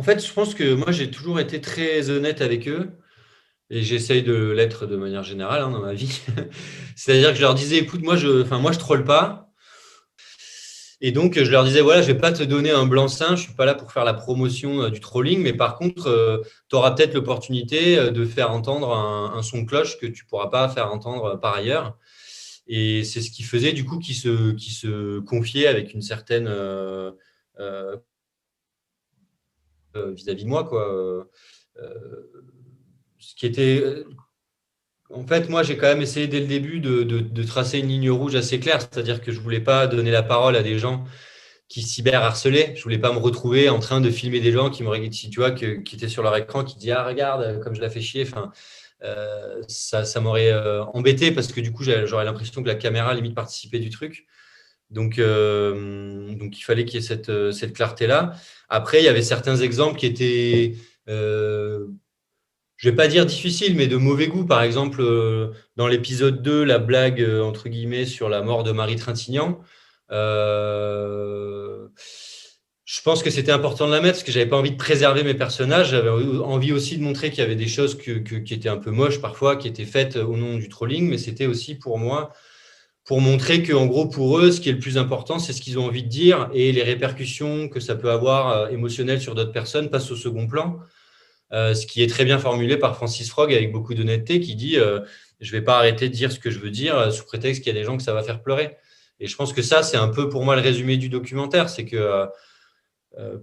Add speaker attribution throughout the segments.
Speaker 1: je pense que moi, j'ai toujours été très honnête avec eux et j'essaye de l'être de manière générale dans ma vie. C'est-à-dire que je leur disais, écoute, moi, je troll pas. Et donc, je leur disais, voilà, je vais pas te donner un blanc-seing, je suis pas là pour faire la promotion du trolling, mais par contre, tu auras peut-être l'opportunité de faire entendre un son de cloche que tu pourras pas faire entendre par ailleurs. Et c'est ce qui faisait du coup qui se confiait avec une certaine euh, vis-à-vis de moi, quoi. Euh, ce qui était, En fait, moi, j'ai quand même essayé dès le début de tracer une ligne rouge assez claire, c'est-à-dire que je voulais pas donner la parole à des gens qui cyberharcelaient. Je voulais pas me retrouver en train de filmer des gens qui me, tu vois, qui étaient sur leur écran, qui disaient ah regarde comme je la fais chier. Enfin, ça m'aurait embêté parce que du coup, j'aurais l'impression que la caméra limite participait du truc. Donc il fallait qu'il y ait cette clarté-là. Après, il y avait certains exemples qui étaient, je vais pas dire difficiles, mais de mauvais goût. Par exemple, dans l'épisode 2, la blague, entre guillemets, sur la mort de Marie Trintignant. Euh, je pense que c'était important de la mettre parce que j'avais pas envie de préserver mes personnages. J'avais envie aussi de montrer qu'il y avait des choses qui étaient un peu moches parfois, qui étaient faites au nom du trolling, mais c'était aussi pour moi pour montrer que, en gros, pour eux, ce qui est le plus important, c'est ce qu'ils ont envie de dire et les répercussions que ça peut avoir émotionnelles sur d'autres personnes passent au second plan. Ce qui est très bien formulé par Francis Frog avec beaucoup d'honnêteté, qui dit je vais pas arrêter de dire ce que je veux dire sous prétexte qu'il y a des gens que ça va faire pleurer. Et je pense que ça, c'est un peu pour moi le résumé du documentaire, c'est que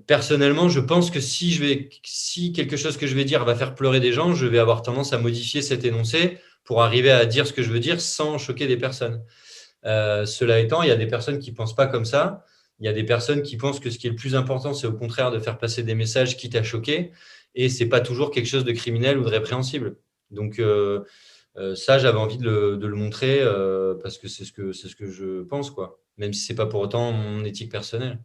Speaker 1: personnellement, je pense que si quelque chose que je vais dire va faire pleurer des gens, je vais avoir tendance à modifier cet énoncé pour arriver à dire ce que je veux dire sans choquer des personnes. Cela étant, il y a des personnes qui pensent pas comme ça. Il y a des personnes qui pensent que ce qui est le plus important, c'est au contraire de faire passer des messages quitte à choquer. Et c'est pas toujours quelque chose de criminel ou de répréhensible. Donc ça, j'avais envie de le montrer parce que c'est ce que je pense, quoi. Même si c'est pas pour autant mon éthique personnelle.